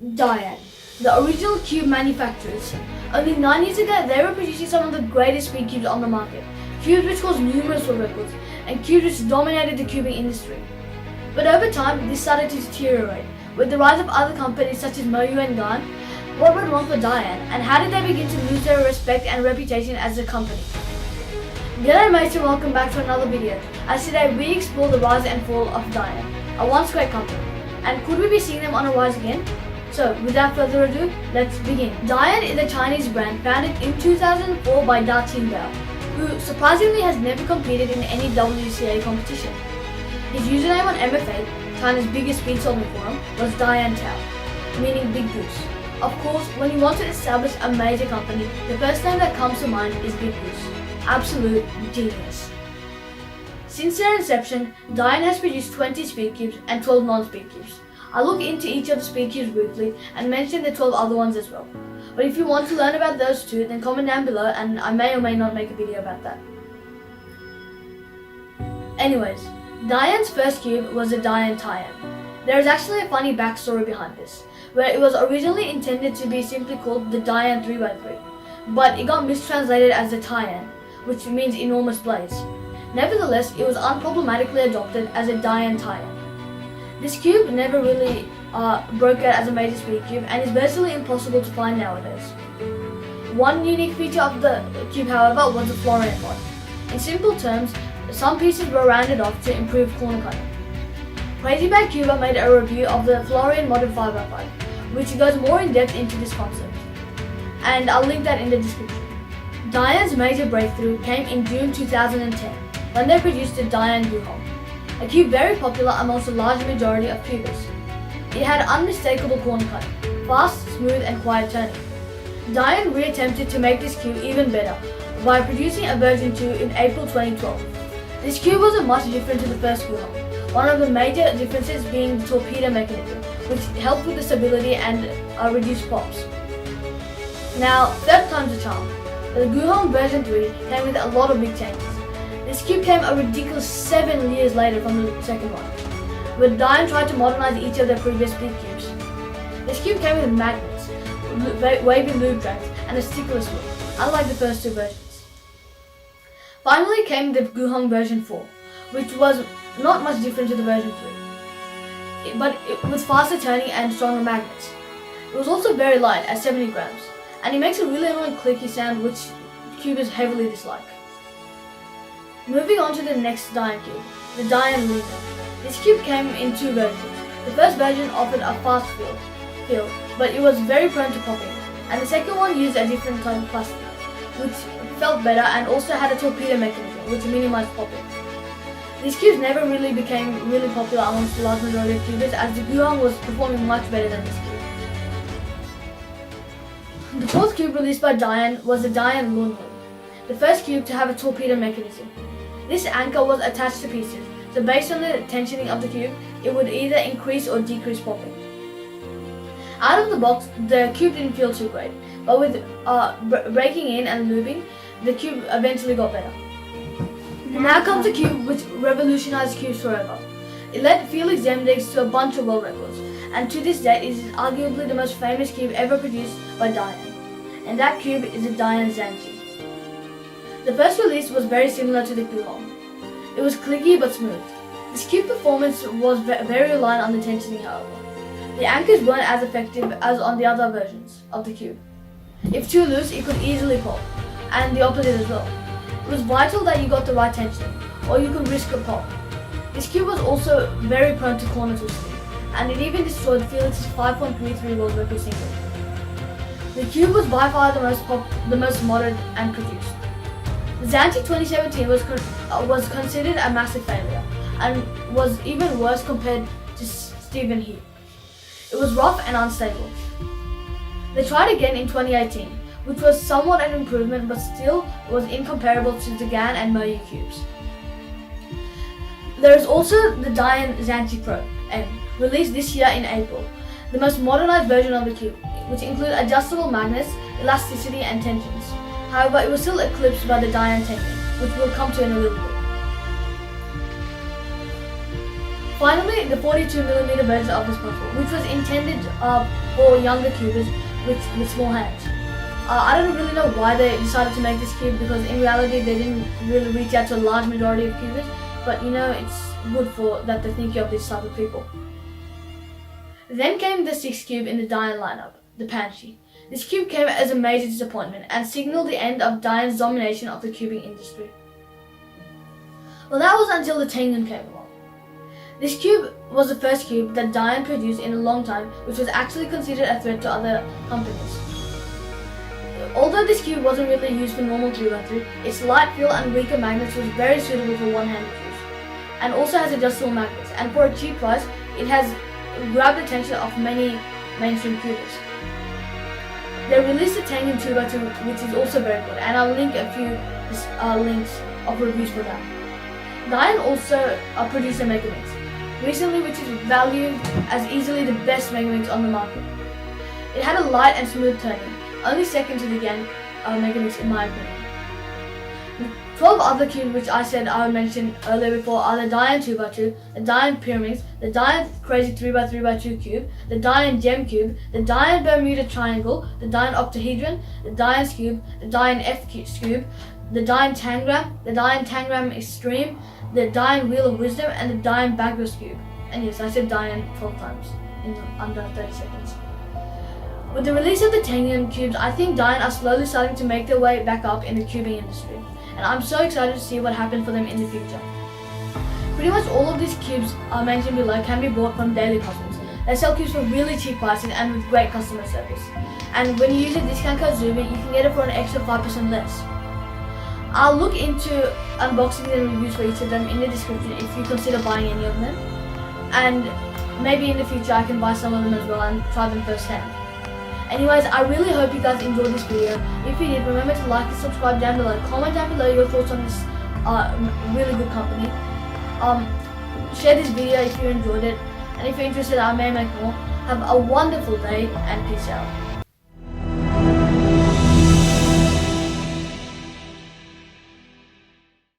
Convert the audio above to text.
Dayan, the original cube manufacturers. Only 9 years ago, they were producing some of the greatest speed cubes on the market. Cubes which caused numerous world records, and cubes which dominated the cubing industry. But over time, this started to deteriorate. With the rise of other companies such as Moyu and Gan, what went wrong for Dayan, and how did they begin to lose their respect and reputation as a company? G'day mates and welcome back to another video, as today we explore the rise and fall of Dayan, a once great company. And could we be seeing them on a rise again? So without further ado, let's begin. Dayan is a Chinese brand founded in 2004 by Dayan, who surprisingly has never competed in any WCA competition. His username on MFA, China's biggest speed solving forum, was Dayan Tao, meaning Big Goose. Of course, when you want to establish a major company, the first name that comes to mind is Big Goose. Absolute genius. Since their inception, Dayan has produced 20 speed cubes and 12 non-speed cubes. I look into each of the speed cubes briefly and mention the 12 other ones as well. But if you want to learn about those two, then comment down below and I may or may not make a video about that. Anyways, Dayan's first cube was the Dayan Tayan. There is actually a funny backstory behind this, where it was originally intended to be simply called the Dayan 3x3, but it got mistranslated as the Tayan, which means enormous blaze. Nevertheless, it was unproblematically adopted as a Dayan Tayan. This cube never really broke out as a major speed cube and is virtually impossible to find nowadays. One unique feature of the cube, however, was the Florian mod. In simple terms, some pieces were rounded off to improve corner cutting. Crazy Bad Cuber made a review of the Florian modded 5x5, which goes more in depth into this concept, and I'll link that in the description. Dayan's major breakthrough came in June 2010 when they produced the Dayan Guhong, a cube very popular amongst a large majority of cubers. It had unmistakable corner cutting, fast, smooth and quiet turning. Dayan re-attempted to make this cube even better by producing a version 2 in April 2012. This cube wasn't much different to the first Guhong, one of the major differences being the torpedo mechanism, which helped with the stability and reduced pops. Now, third time's a charm. The Guhong version 3 came with a lot of big changes. This cube came a ridiculous 7 years later from the second one, but Dayan tried to modernize each of their previous speed cubes. This cube came with magnets, wavy lube tracks, and a stickless look, unlike the first two versions. Finally came the Guhong version 4, which was not much different to the version 3, but with faster turning and stronger magnets. It was also very light at 70 grams, and it makes a really annoying clicky sound which cubers heavily dislike. Moving on to the next Dayan cube, the Dayan Luna. This cube came in two versions. The first version offered a fast feel, but it was very prone to popping, and the second one used a different type of plastic, which felt better and also had a torpedo mechanism, which minimized popping. These cubes never really became really popular amongst the large majority of cubers, as the Guhong was performing much better than this cube. The fourth cube released by Dayan was the Dayan Lunlu, the first cube to have a torpedo mechanism. This anchor was attached to pieces, so based on the tensioning of the cube, it would either increase or decrease popping. Out of the box, the cube didn't feel too great, but with breaking in and lubing, the cube eventually got better. Now comes a cube which revolutionized cubes forever. It led Felix Zemdegs to a bunch of world records, and to this day it is arguably the most famous cube ever produced by Dayan, and that cube is the Dayan Zanchi. The first release was very similar to the Guhong. It was clicky but smooth. This cube performance was very reliant on the tensioning, however. The anchors weren't as effective as on the other versions of the cube. If too loose, it could easily pop, and the opposite as well. It was vital that you got the right tensioning, or you could risk a pop. This cube was also very prone to corner twisting, and it even destroyed Felix's 5.33 world record single. The cube was by far the most modded and produced. The Zanchi 2017 was considered a massive failure, and was even worse compared to Stephen Heap. It was rough and unstable. They tried again in 2018, which was somewhat an improvement but still was incomparable to the Gan and Moyu cubes. There is also the Dayan Zanchi Pro M, released this year in April, the most modernized version of the cube, which includes adjustable magnets, elasticity and tensions. However, it was still eclipsed by the Dayan Tengen, which we'll come to in a little bit. Finally, the 42mm version of this puzzle, which was intended for younger cubers with small hands. I don't really know why they decided to make this cube, because in reality they didn't really reach out to a large majority of cubers, but it's good for that they're thinking of this type of people. Then came the 6th cube in the Dayan lineup, the Panchi. This cube came as a major disappointment and signaled the end of Dayan's domination of the cubing industry. Well, that was until the Tengen came along. This cube was the first cube that Dayan produced in a long time, which was actually considered a threat to other companies. Although this cube wasn't really used for normal 3x3, its light feel and weaker magnets was very suitable for one-handed use, and also has adjustable magnets, and for a cheap price, it has grabbed the attention of many mainstream cubers. They released the Tengen 2x2, which is also very good, and I'll link a few links of reviews for that. Dayan also produced a Megamix recently, which is valued as easily the best Megamix on the market. It had a light and smooth turning, only second to the Gan Megamix in my opinion. The 12 other cubes which I said I would mention earlier before are the Dayan 2x2, the Dayan Pyraminx, the Dayan Crazy 3x3x2 cube, the Dayan Gem cube, the Dayan Bermuda Triangle, the Dayan Octahedron, the Dayan Cube, the Dayan F cube, the Dayan Tangram, the Dayan Tangram Extreme, the Dayan Wheel of Wisdom, and the Dayan Bagros cube. And yes, I said Dayan 12 times in under 30 seconds. With the release of the Tengen cubes, I think Dayan are slowly starting to make their way back up in the cubing industry, and I'm so excited to see what happens for them in the future. Pretty much all of these cubes mentioned below can be bought from Daily Puzzles. They sell cubes for really cheap prices and with great customer service. And when you use a discount code ZUBI, you can get it for an extra 5% less. I'll look into unboxing and reviews for each of them in the description if you consider buying any of them. And maybe in the future I can buy some of them as well and try them firsthand. Anyways, I really hope you guys enjoyed this video. If you did, remember to like and subscribe down below. Comment down below your thoughts on this really good company. Share this video if you enjoyed it. And if you're interested, I may make more. Have a wonderful day and peace out.